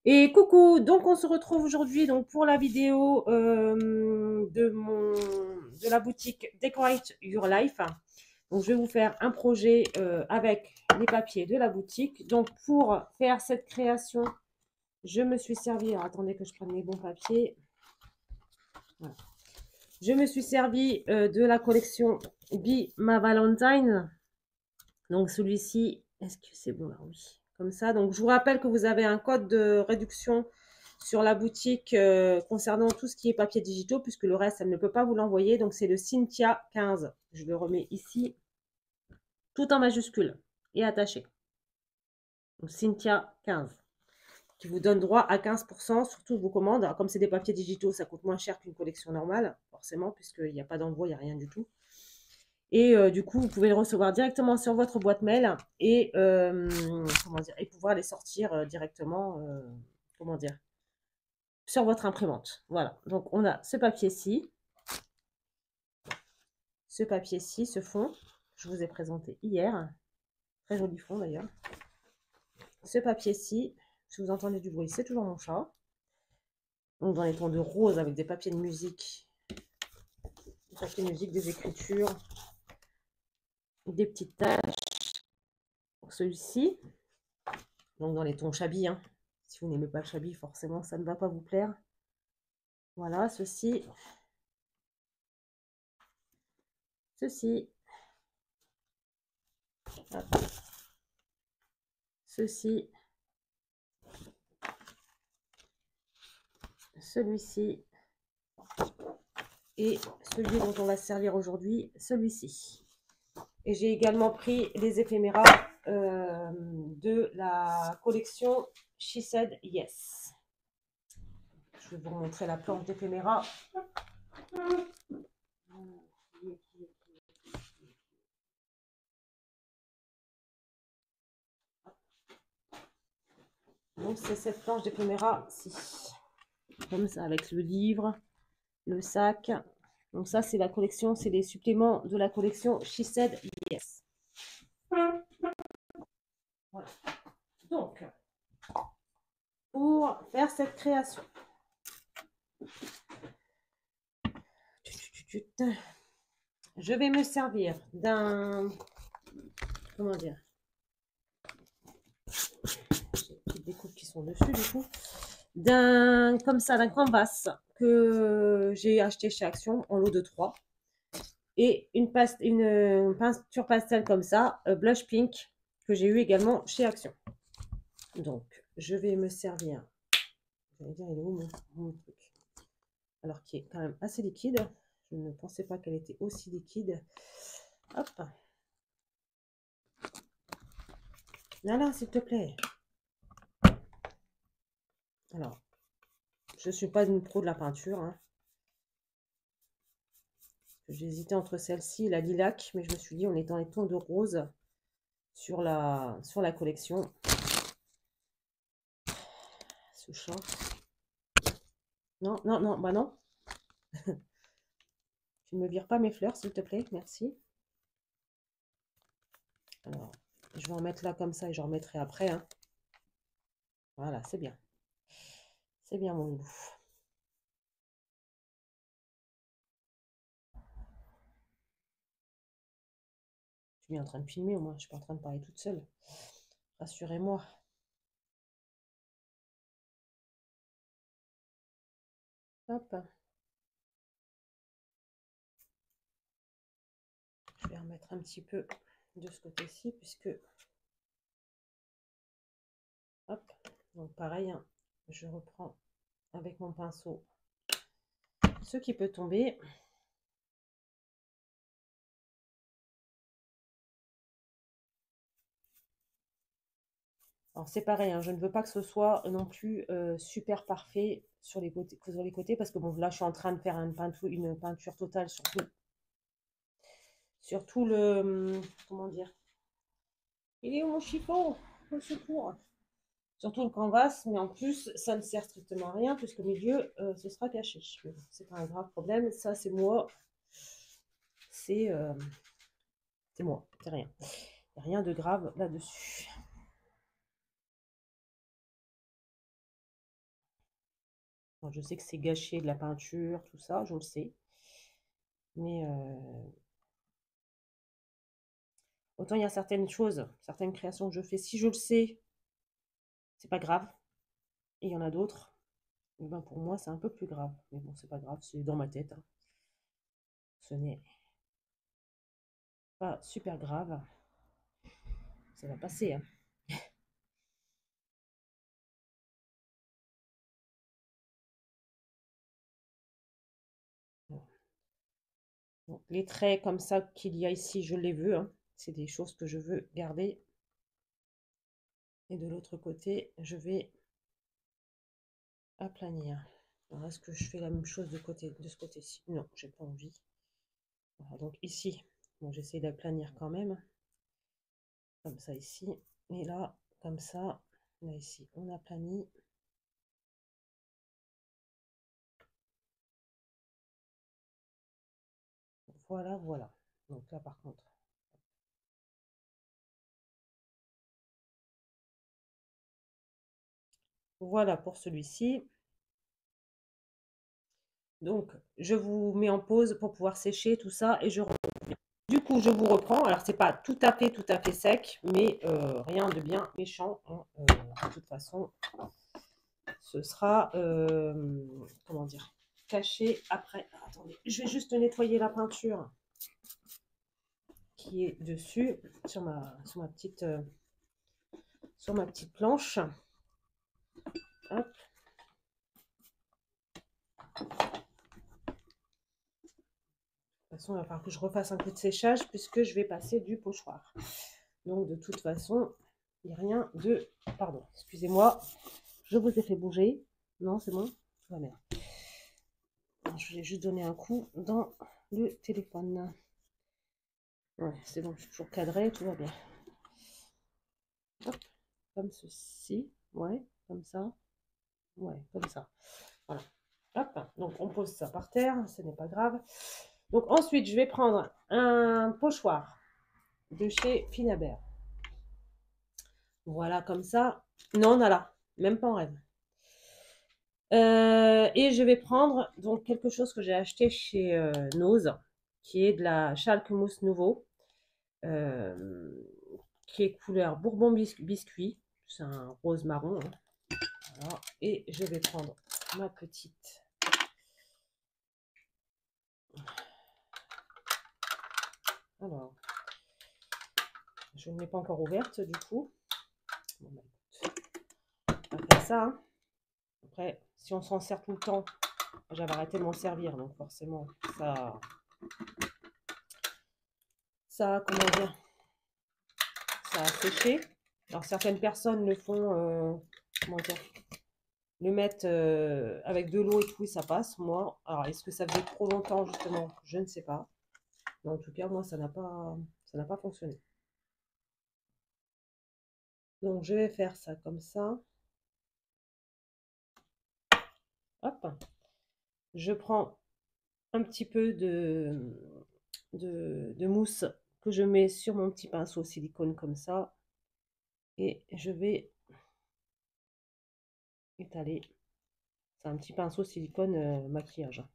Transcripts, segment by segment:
Et coucou, donc on se retrouve aujourd'hui donc pour la vidéo de la boutique Decorate Your Life. Donc je vais vous faire un projet avec les papiers de la boutique. Donc pour faire cette création, je me suis servi, alors attendez que je prenne mes bons papiers. Voilà. Je me suis servi de la collection Be My Valentine. Donc celui-ci, est-ce que c'est bon là? Oui, comme ça. Donc je vous rappelle que vous avez un code de réduction sur la boutique concernant tout ce qui est papier digitaux, puisque le reste, elle ne peut pas vous l'envoyer. Donc c'est le Cynthia 15. Je le remets ici, tout en majuscule et attaché. Donc Cynthia 15, qui vous donne droit à 15% sur toutes vos commandes. Alors, comme c'est des papiers digitaux, ça coûte moins cher qu'une collection normale, forcément, puisqu'il n'y a pas d'envoi, il n'y a rien du tout. Et du coup, vous pouvez le recevoir directement sur votre boîte mail et, comment dire, et pouvoir les sortir directement, comment dire, sur votre imprimante. Voilà, donc on a ce papier-ci, ce fond, je vous ai présenté hier. Très joli fond d'ailleurs. Ce papier-ci, si vous entendez du bruit, c'est toujours mon chat. Donc dans les tons de rose avec des papiers de musique, des écritures, des petites taches. Pour celui-ci, donc dans les tons chablis, hein. Si vous n'aimez pas le chablis, forcément ça ne va pas vous plaire. Voilà, ceci, ceci, hop, ceci, celui-ci et celui dont on va se servir aujourd'hui, celui-ci. Et j'ai également pris les éphéméras de la collection She Said Yes. Je vais vous montrer la plante d'éphéméras. Donc c'est cette planche d'éphéméras-ci. Comme ça, avec le livre, le sac. Donc ça, c'est la collection, c'est les suppléments de la collection She Said Yes. Voilà. Donc, pour faire cette création, je vais me servir d'un, comment dire, j'ai des coupes qui sont dessus du coup, d'un, comme ça, d'un canvas que j'ai acheté chez Action en lot de 3 et une peinture pastel comme ça, blush pink, que j'ai eu également chez Action. Donc, je vais me servir, je vais dire, il est où mon truc, alors qui est quand même assez liquide. Je ne pensais pas qu'elle était aussi liquide. Hop. Là, s'il te plaît. Alors, je ne suis pas une pro de la peinture. Hein. J'ai hésité entre celle-ci et la lilac, mais je me suis dit, on est dans les tons de rose sur la collection. Ce chat. Non, non, non, bah non. Tu ne me vires pas mes fleurs, s'il te plaît. Merci. Alors, je vais en mettre là comme ça et je remettrai après. Hein. Voilà, c'est bien. C'est bien, mon loup. Je suis bien en train de filmer, au moins. Je ne suis pas en train de parler toute seule. Rassurez-moi. Hop. Je vais remettre un petit peu de ce côté-ci, puisque... Hop. Donc, pareil, hein, je reprends avec mon pinceau ce qui peut tomber. Alors c'est pareil, hein, je ne veux pas que ce soit non plus super parfait sur les côtés, parce que bon, là je suis en train de faire une peinture totale sur tout le, comment dire, il est où mon chiffon? Au secours. Sur tout le canvas, mais en plus ça ne sert strictement à rien puisque au milieu ce sera caché. C'est pas un grave problème, ça c'est moi, c'est moi, c'est rien. Il n'y a rien de grave là-dessus. Bon, je sais que c'est gâché de la peinture, tout ça, je le sais. Mais autant il y a certaines choses, certaines créations que je fais, si je le sais, c'est pas grave. Et il y en a d'autres, et ben pour moi, c'est un peu plus grave. Mais bon, c'est pas grave, c'est dans ma tête, hein. Ce n'est pas super grave. Ça va passer, hein. Donc, les traits comme ça qu'il y a ici, je les veux, hein. C'est des choses que je veux garder. Et de l'autre côté, je vais aplanir. Alors, est-ce que je fais la même chose de ce côté-ci? Non, j'ai pas envie. Voilà, donc ici, bon, j'essaie d'aplanir quand même. Comme ça ici. Et là, comme ça. Là, ici, on aplanit. Voilà, voilà. Donc là, par contre, voilà pour celui-ci. Donc, je vous mets en pause pour pouvoir sécher tout ça et je reviens. Du coup, je vous reprends. Alors, c'est pas tout à fait sec, mais rien de bien méchant, hein. De toute façon, ce sera, comment dire, caché après. Alors, attendez, je vais juste nettoyer la peinture qui est dessus sur ma petite planche. Hop. De toute façon, il va falloir que je refasse un coup de séchage puisque je vais passer du pochoir. Donc, de toute façon, il n'y a rien de... Pardon, excusez-moi, je vous ai fait bouger. Non, c'est bon? Tout va bien. Je vais juste donner un coup dans le téléphone. Ouais, c'est bon, je suis toujours cadré, tout va bien. Hop, comme ceci. Ouais, comme ça. Ouais, comme ça. Voilà. Hop, donc on pose ça par terre, ce n'est pas grave. Donc ensuite, je vais prendre un pochoir de chez Finabert. Voilà, comme ça. Non, on a là, même pas en rêve. Et je vais prendre donc quelque chose que j'ai acheté chez Nose, qui est de la Chalk Mousse Nouveau, euh, qui est couleur Bourbon biscuit. C'est un rose marron, hein. Voilà. Et je vais prendre ma petite. Alors, je ne l'ai pas encore ouverte du coup. Bon, bah, on va faire ça, hein. Après, si on s'en sert tout le temps, j'avais arrêté de m'en servir, donc forcément, comment dire, ça a séché. Alors certaines personnes le font, comment dire, le mettent avec de l'eau et tout, et ça passe. Moi, alors est-ce que ça faisait trop longtemps justement? Je ne sais pas. Mais en tout cas, moi, ça n'a pas fonctionné. Donc je vais faire ça comme ça. Hop. Je prends un petit peu de mousse que je mets sur mon petit pinceau silicone comme ça. Et je vais étaler. C'est un petit pinceau silicone maquillage.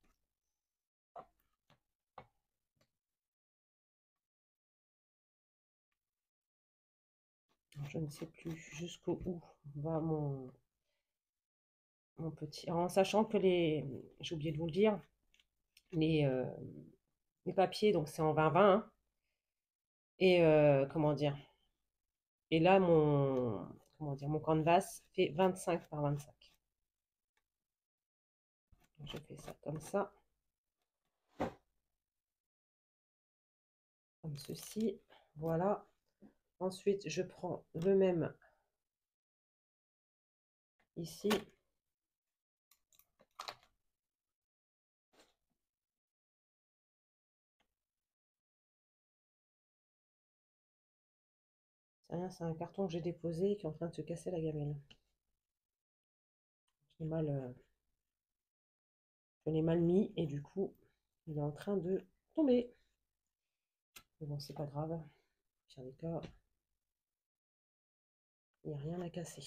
Je ne sais plus jusqu'où va mon petit. Alors, en sachant que j'ai oublié de vous le dire, les, euh, les papiers, donc c'est en 20-20, hein. Et comment dire? Et là, mon canvas fait 25 par 25. Donc, je fais ça, comme ceci. Voilà. Ensuite, je prends le même ici. C'est un carton que j'ai déposé qui est en train de se casser la gamelle. J'ai mal, je l'ai mal mis et du coup, il est en train de tomber. Mais bon, c'est pas grave. Pire des cas, il n'y a rien à casser.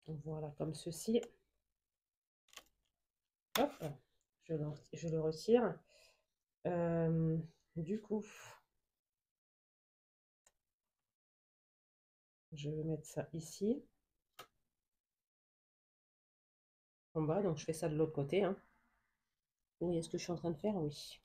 Voilà, comme ceci. Hop, je le retire. Du coup, je vais mettre ça ici, en bas. Donc, je fais ça de l'autre côté, hein. Oui, est-ce que je suis en train de faire? Oui.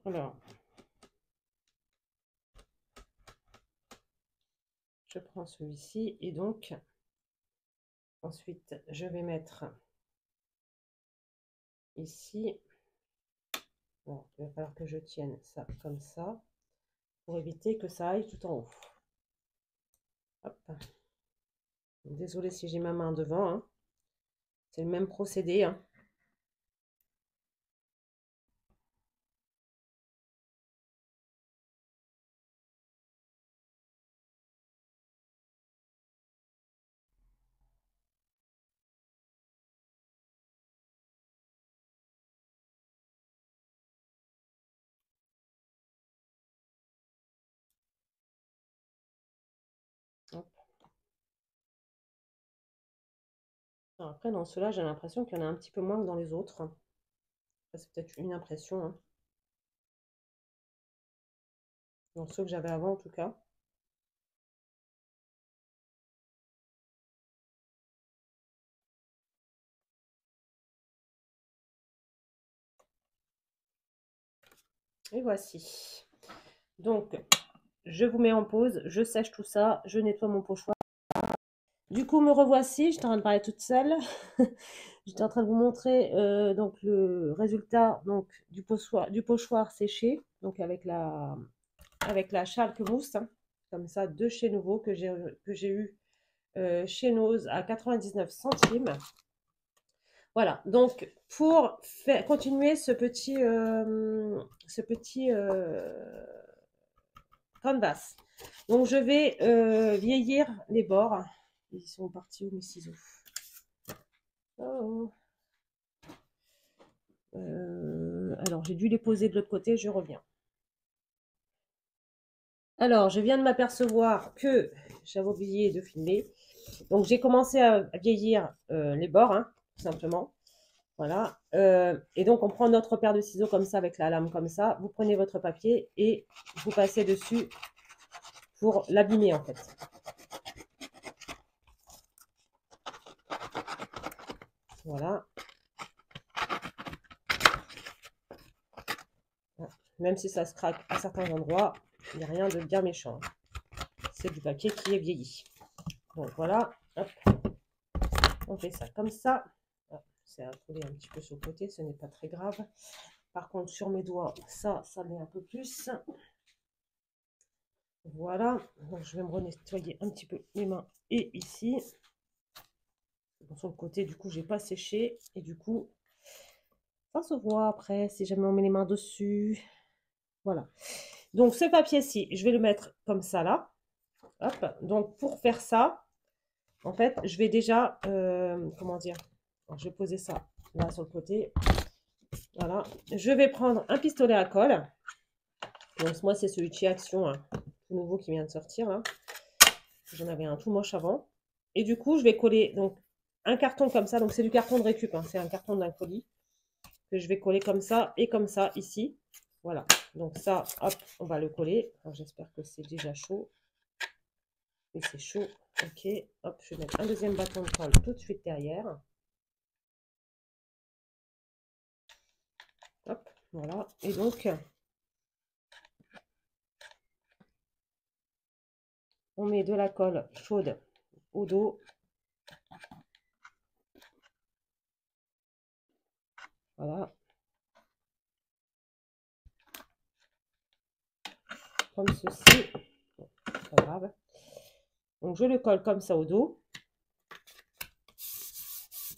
Alors, je prends celui-ci et donc, ensuite, je vais mettre ici. Bon, il va falloir que je tienne ça comme ça pour éviter que ça aille tout en haut. Hop. Désolée si j'ai ma main devant, hein. C'est le même procédé, hein. Hop. Alors après, dans ceux-là, j'ai l'impression qu'il y en a un petit peu moins que dans les autres. C'est peut-être une impression, hein. Dans ceux que j'avais avant, en tout cas. Et voici. Donc, je vous mets en pause, je sèche tout ça, je nettoie mon pochoir. Du coup, me revoici, j'étais en train de parler toute seule. J'étais en train de vous montrer donc le résultat donc, du pochoir séché, donc avec la chalque mousse, hein, comme ça, de chez Nouveau que j'ai eu chez Nose à 99 centimes. Voilà, donc pour continuer ce petit canvas, donc je vais vieillir les bords. Ils sont partis où mes ciseaux? Oh. Alors j'ai dû les poser de l'autre côté, je reviens. Alors je viens de m'apercevoir que j'avais oublié de filmer. Donc j'ai commencé à vieillir les bords, hein, tout simplement. Voilà. Et donc, on prend notre paire de ciseaux comme ça, avec la lame comme ça. Vous prenez votre papier et vous passez dessus pour l'abîmer, en fait. Voilà. Même si ça se craque à certains endroits, il n'y a rien de bien méchant. C'est du papier qui est vieilli. Donc, voilà. Hop. On fait ça comme ça. C'est à coller un petit peu sur le côté, ce n'est pas très grave. Par contre, sur mes doigts, ça met un peu plus. Voilà, donc je vais me nettoyer un petit peu les mains et ici. Bon, sur le côté, du coup, j'ai pas séché et du coup, ça se voit après si jamais on met les mains dessus. Voilà. Donc, ce papier-ci, je vais le mettre comme ça là. Hop. Donc, pour faire ça, en fait, je vais déjà, comment dire, alors, je vais poser ça là sur le côté. Voilà. Je vais prendre un pistolet à colle. Donc, moi, c'est celui de chez Action, hein, tout nouveau qui vient de sortir là. J'en avais un tout moche avant. Et du coup, je vais coller donc un carton comme ça. Donc, c'est du carton de récup, hein, c'est un carton d'un colis que je vais coller comme ça et comme ça ici. Voilà. Donc ça, hop, on va le coller. J'espère que c'est déjà chaud. Et c'est chaud. Ok. Hop, je vais mettre un deuxième bâton de colle tout de suite derrière. Hop, voilà. Et donc, on met de la colle chaude au dos. Voilà. Comme ceci. Bon, pas grave. Donc, je le colle comme ça au dos.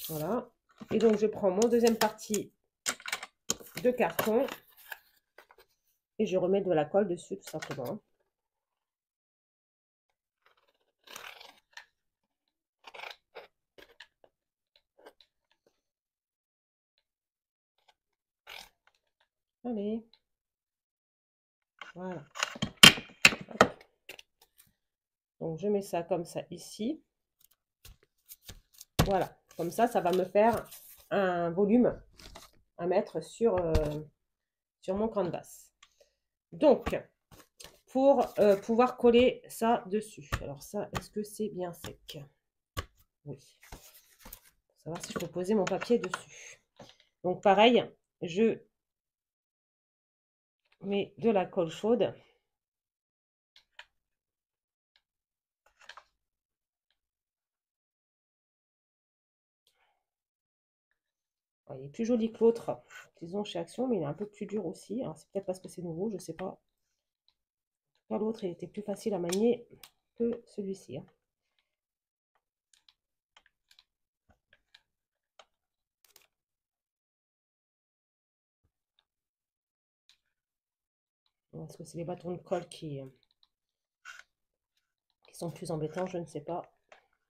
Voilà. Et donc, je prends mon deuxième partie de carton et je remets de la colle dessus, tout simplement. Allez. Voilà. Donc, je mets ça comme ça ici. Voilà. Comme ça va me faire un volume à mettre sur mon canvas. Donc, pour pouvoir coller ça dessus. Alors ça, est-ce que c'est bien sec? Oui. Pour savoir si je peux poser mon papier dessus. Donc, pareil, je mets de la colle chaude. Il est plus joli que l'autre, disons chez Action, mais il est un peu plus dur aussi. C'est peut-être parce que c'est nouveau, je ne sais pas. L'autre, il était plus facile à manier que celui-ci. Est-ce que c'est les bâtons de colle qui sont plus embêtants? Je ne sais pas.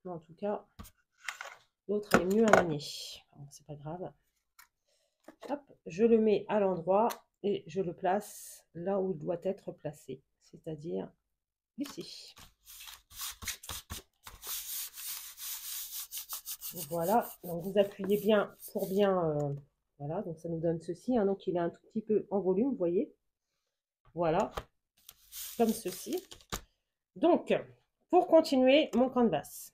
Mais en tout cas, l'autre est mieux à manier. Bon, c'est pas grave. Hop, je le mets à l'endroit et je le place là où il doit être placé, c'est-à-dire ici. Voilà, donc vous appuyez bien pour bien, voilà, donc ça nous donne ceci, hein, donc il est un tout petit peu en volume, vous voyez, voilà, comme ceci. Donc, pour continuer mon canvas,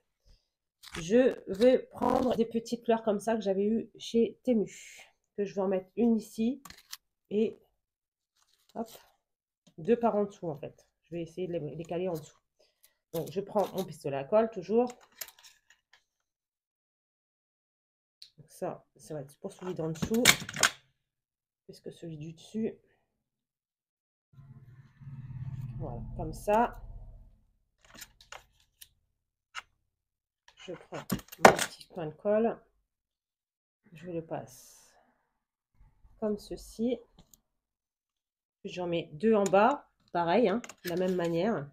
je vais prendre des petites fleurs comme ça que j'avais eu chez Temu, que je vais en mettre une ici et hop, deux par en dessous en fait. Je vais essayer de les caler en dessous. Donc, je prends mon pistolet à colle, toujours. Donc ça va être pour celui d'en dessous, puisque celui du dessus, voilà, comme ça. Je prends mon petit point de colle, je le passe comme ceci. J'en mets deux en bas, pareil, hein, de la même manière.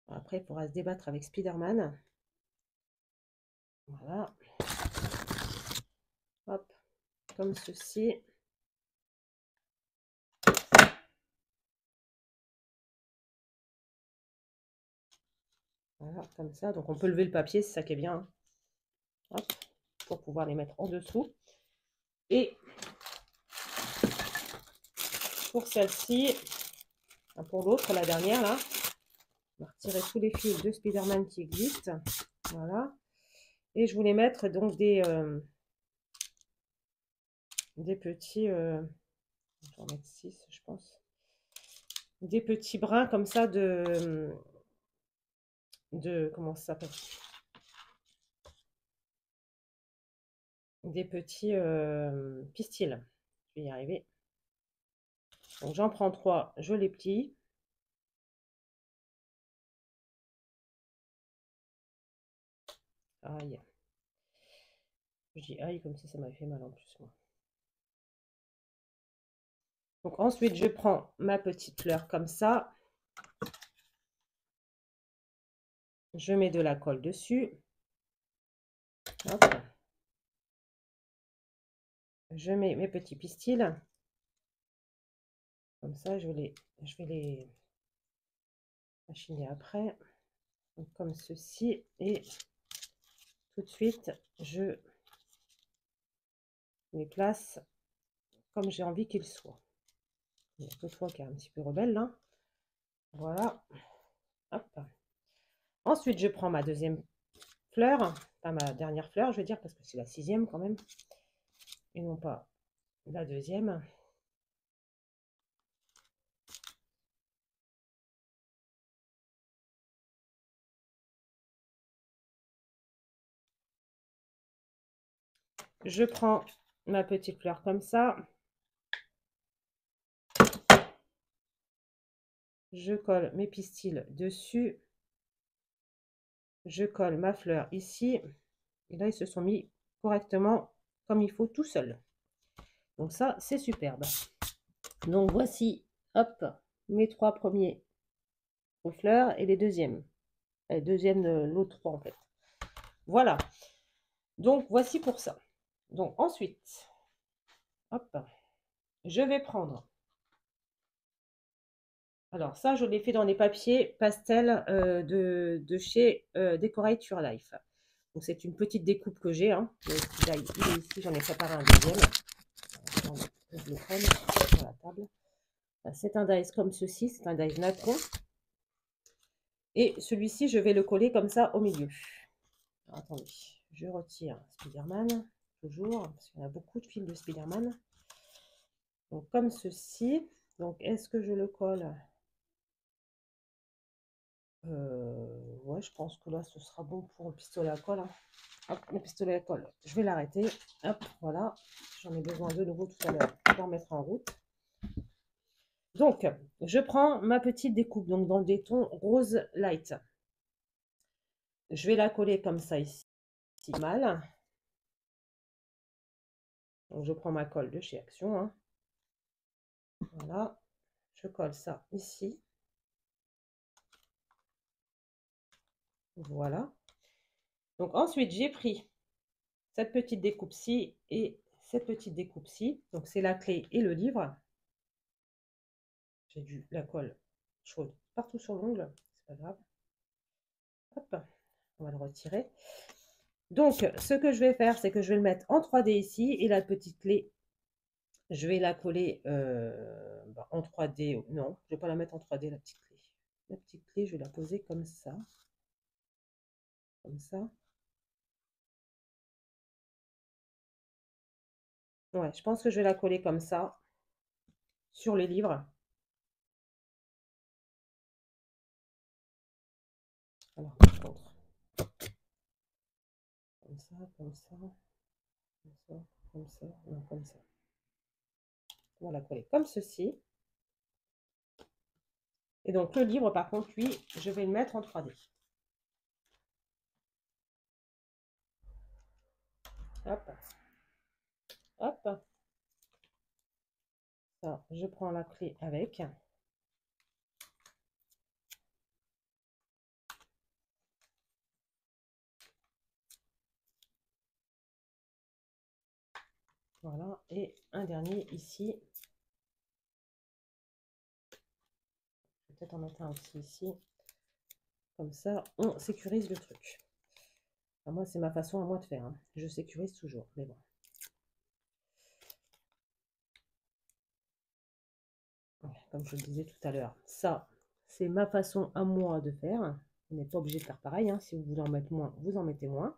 Après, il faudra se débattre avec Spider-Man. Voilà. Hop, comme ceci. Voilà, comme ça. Donc, on peut lever le papier, c'est ça qui est bien. Hein. Hop, pour pouvoir les mettre en dessous. Et pour celle-ci, pour l'autre, la dernière, là, on va retirer tous les fils de Spider-Man qui existent. Voilà. Et je voulais mettre donc des petits... je vais en mettre 6, je pense. Des petits brins comme ça de comment ça s'appelle, des petits pistils. Je vais y arriver. Donc j'en prends 3, je les plie. Aïe. Je dis aïe comme si ça m'avait fait mal en plus moi. Donc ensuite je prends ma petite fleur comme ça. Je mets de la colle dessus. Hop. Je mets mes petits pistils. Comme ça, je vais les machiner après. Donc, comme ceci. Et tout de suite, je les place comme j'ai envie qu'ils soient. Il y a que toi qui est un petit peu rebelle là. Voilà. Hop. Ensuite, je prends ma deuxième fleur. Enfin, ma dernière fleur, je vais dire, parce que c'est la 6e quand même. Et non pas la 2e. Je prends ma petite fleur comme ça. Je colle mes pistils dessus. Je colle ma fleur ici. Et là, ils se sont mis correctement comme il faut tout seul. Donc ça, c'est superbe. Donc voici, hop, mes 3 premiers fleurs et les deuxièmes. Les deuxièmes, l'autre 3 en fait. Voilà. Donc voici pour ça. Donc ensuite, hop, je vais prendre. Alors ça, je l'ai fait dans les papiers pastel de chez Decorate Life. Donc c'est une petite découpe que j'ai. Hein. Il est ici, j'en ai préparé un deuxième. Je le prenne sur la table. C'est un dies comme ceci, c'est un dies nacron. Et celui-ci, je vais le coller comme ça au milieu. Alors, attendez, je retire Spiderman, toujours, parce qu'il y en a beaucoup de fils de Spiderman. Donc comme ceci. Donc est-ce que je le colle? Ouais, je pense que là, ce sera bon pour le pistolet à colle. Hein. Hop, le pistolet à colle, je vais l'arrêter. Hop, voilà. J'en ai besoin de nouveau tout à l'heure pour mettre en route. Donc, je prends ma petite découpe, donc dans des tons rose light. Je vais la coller comme ça ici, mal. Donc, je prends ma colle de chez Action. Hein. Voilà. Je colle ça ici. Voilà. Donc, ensuite, j'ai pris cette petite découpe-ci et cette petite découpe-ci. Donc, c'est la clé et le livre. J'ai dû la colle chaude partout sur l'ongle. C'est pas grave. Hop. On va le retirer. Donc, ce que je vais faire, c'est que je vais le mettre en 3D ici. Et la petite clé, je vais la coller en 3D. Non, je ne vais pas la mettre en 3D, la petite clé. La petite clé, je vais la poser comme ça. Comme ça. Ouais, je pense que je vais la coller comme ça sur les livres. Alors, par contre, comme ça, comme ça, comme ça, comme ça, non, comme ça. On va la coller comme ceci. Et donc, le livre, par contre, lui, je vais le mettre en 3D. Hop. Hop. Ça, je prends la clé avec. Voilà, et un dernier ici. Je vais peut-être en mettre un aussi ici. Comme ça, on sécurise le truc. Enfin, moi, c'est ma façon à moi de faire. Hein. Je sécurise toujours, mais bon. Comme je le disais tout à l'heure, ça, c'est ma façon à moi de faire. Vous n'êtes pas obligé de faire pareil. Hein. Si vous voulez en mettre moins, vous en mettez moins.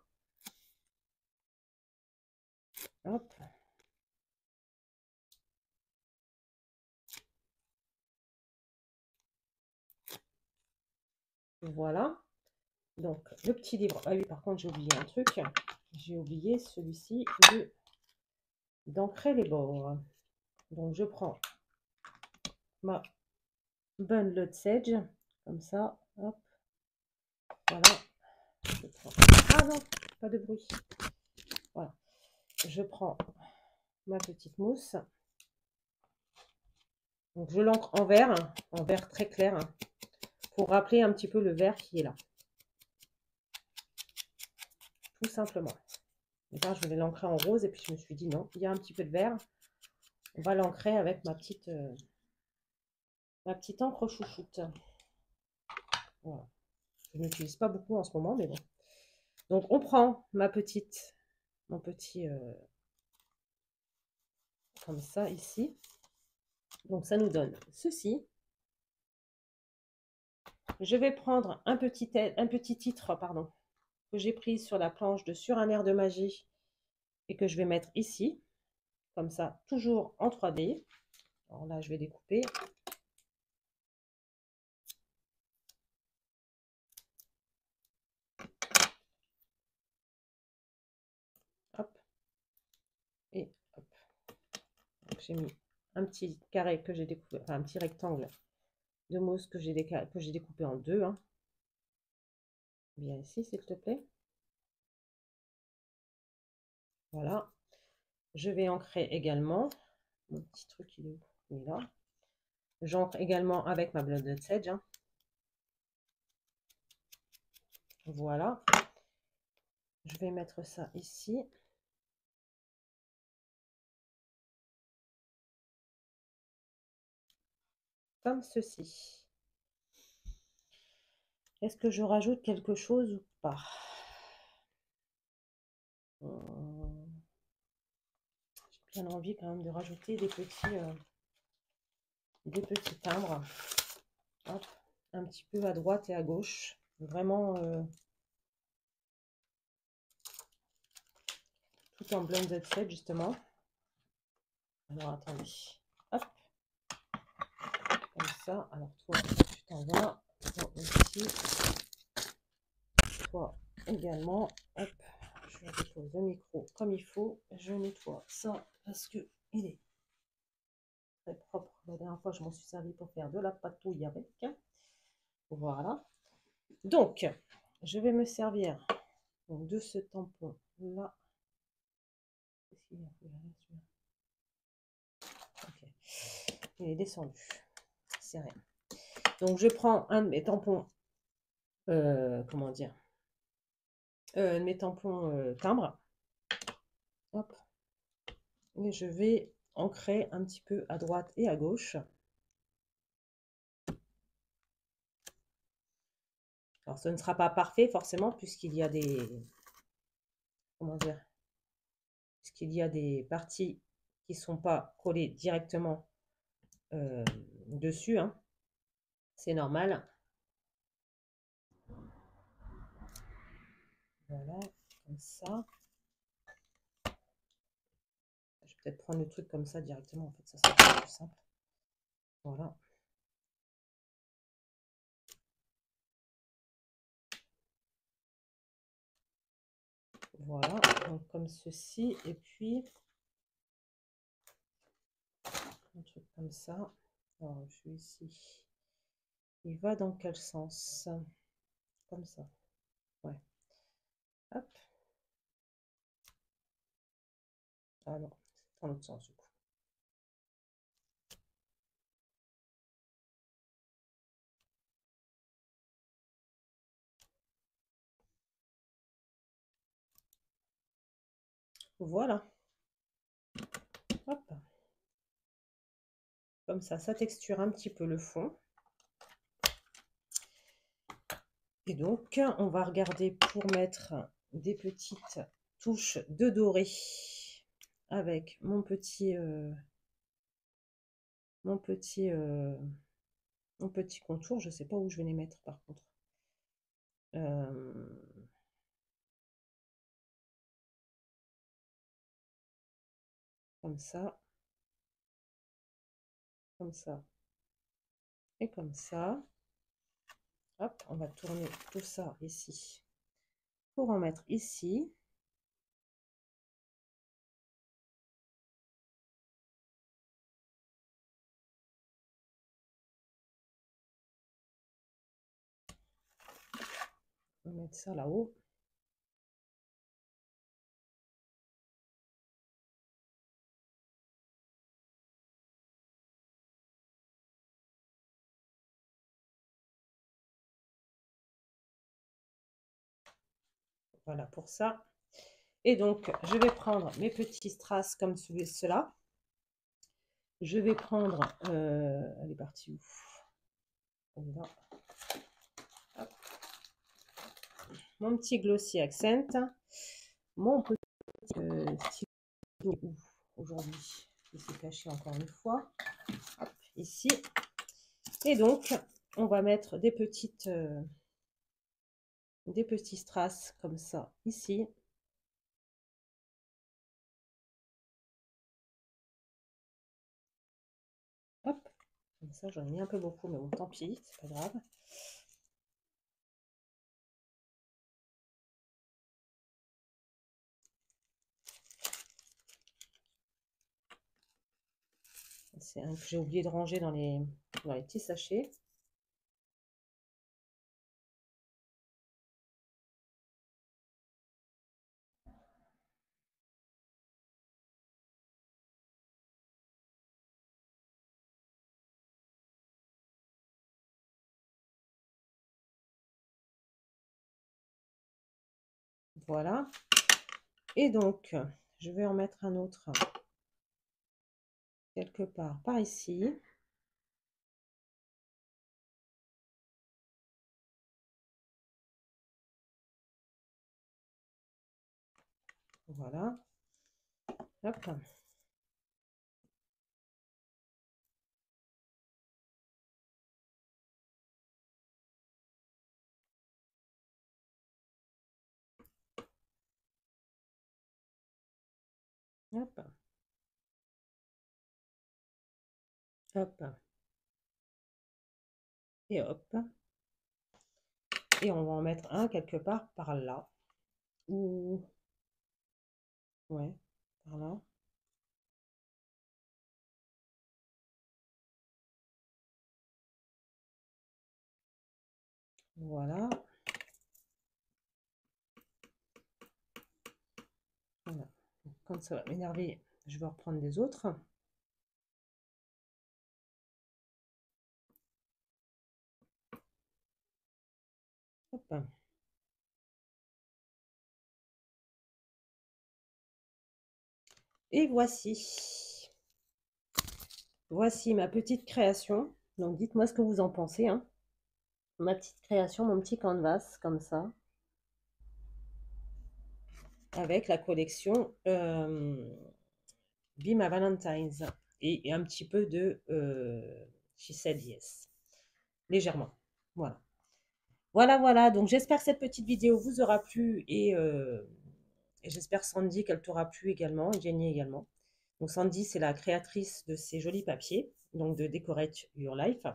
Hop. Voilà. Donc, le petit livre. Ah oui, par contre, j'ai oublié un truc. J'ai oublié celui-ci d'ancrer les bords. Donc, je prends ma bonne Lot Sage, comme ça. Hop. Voilà. Je prends... Ah non, pas de bruit. Voilà. Je prends ma petite mousse. Donc, je l'encre en vert très clair, hein, pour rappeler un petit peu le vert qui est là. Tout simplement. Et là, je voulais l'ancrer en rose et puis je me suis dit non, il y a un petit peu de vert. On va l'ancrer avec ma petite encre chouchoute. Voilà. Je n'utilise pas beaucoup en ce moment, mais bon. Donc, on prend mon petit, comme ça ici. Donc, ça nous donne ceci. Je vais prendre un petit titre, pardon, que j'ai pris sur la planche de Sur un air de magie et que je vais mettre ici, comme ça, toujours en 3D. Alors là, je vais découper. Hop. Et hop. J'ai mis un petit carré que j'ai découpé, enfin un petit rectangle de mousse que j'ai découpé en deux. Hein. Viens ici, s'il te plaît. Voilà. Je vais ancrer également. Mon petit truc, il est où? Il est là. J'ancre également avec ma Blended Sage. Hein. Voilà. Je vais mettre ça ici. Comme ceci. Est-ce que je rajoute quelque chose ou pas? J'ai bien envie quand même de rajouter des petits timbres. Hop, un petit peu à droite et à gauche. Vraiment tout en blended set justement. Alors attendez. Hop. Comme ça. Alors toi, tu t'en vas. Toi aussi. Toi également. Hop. Je dépose le micro comme il faut. Je nettoie ça parce que il est très propre. La dernière fois, je m'en suis servi pour faire de la patouille avec. Voilà. Donc, je vais me servir de ce tampon là. Okay. Il est descendu. C'est rien. Donc, je prends un de mes tampons, comment dire, mes tampons timbres. Hop. Et je vais ancrer un petit peu à droite et à gauche. Alors, ce ne sera pas parfait forcément puisqu'il y a des, comment dire, puisqu'il y a des parties qui ne sont pas collées directement dessus. Hein. C'est normal. Voilà, comme ça. Je vais peut-être prendre le truc comme ça directement. En fait, ça sera plus simple. Voilà. Voilà, donc comme ceci. Et puis, un truc comme ça. Alors, je suis ici. Il va dans quel sens? Comme ça. Ouais. Hop. Ah non, c'est dans l'autre sens du coup. Voilà. Hop. Comme ça texture un petit peu le fond. Et donc, on va regarder pour mettre des petites touches de doré avec mon petit contour. Je ne sais pas où je vais les mettre par contre. Comme ça. Comme ça. Et comme ça. Hop, on va tourner tout ça ici pour en mettre ici. On va mettre ça là-haut. Voilà pour ça. Et donc, je vais prendre mes petits strass comme cela. Je vais prendre... elle est partie où? Là. Hop. Mon petit Glossy Accent. Mon petit stylo aujourd'hui. Il s'est caché encore une fois. Hop, ici. Et donc, on va mettre des petits strass comme ça ici. Hop, comme ça, j'en ai mis un peu beaucoup, mais bon, tant pis, c'est pas grave. C'est un que j'ai oublié de ranger dans les petits sachets. Voilà. Et donc, je vais en mettre un autre quelque part par ici. Voilà. Hop. Hop. Hop. Et hop. Et on va en mettre un quelque part par là. Ou... Ouais, par là. Voilà. Voilà. Quand ça va m'énerver, je vais reprendre des autres. Hop. Et voici. Voici ma petite création. Donc dites-moi ce que vous en pensez, hein. Ma petite création, mon petit canvas, comme ça. Avec la collection Be My Valentine's. Et un petit peu de She Said Yes. Légèrement. Voilà. Voilà, voilà. Donc j'espère que cette petite vidéo vous aura plu. Et j'espère, Sandy, qu'elle t'aura plu également. Et Jenny également. Donc Sandy, c'est la créatrice de ces jolis papiers. Donc de Decorate Your Life.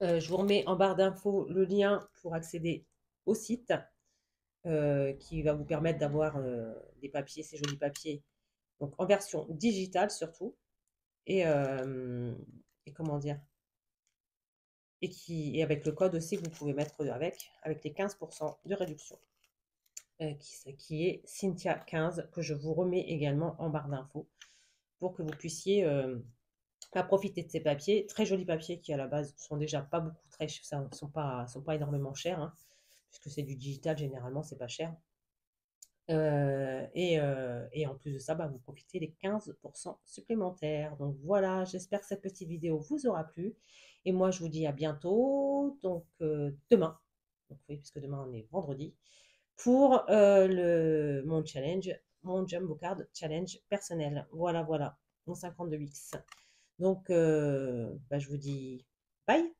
Je vous remets en barre d'infos le lien pour accéder au site qui va vous permettre d'avoir des papiers, ces jolis papiers, donc en version digitale surtout, et, euh, et comment dire, et avec le code aussi que vous pouvez mettre avec les 15% de réduction, qui est Cynthia15, que je vous remets également en barre d'infos pour que vous puissiez profiter de ces papiers, très jolis papiers qui à la base sont déjà pas beaucoup très, sont pas énormément chers, hein, puisque c'est du digital généralement, c'est pas cher. Et en plus de ça, bah, vous profitez des 15% supplémentaires. Donc voilà, j'espère que cette petite vidéo vous aura plu. Et moi, je vous dis à bientôt, donc demain, donc oui, puisque demain on est vendredi, pour mon challenge, mon Jumbo Card Challenge personnel. Voilà, voilà, mon 52X. Donc, bah, je vous dis bye.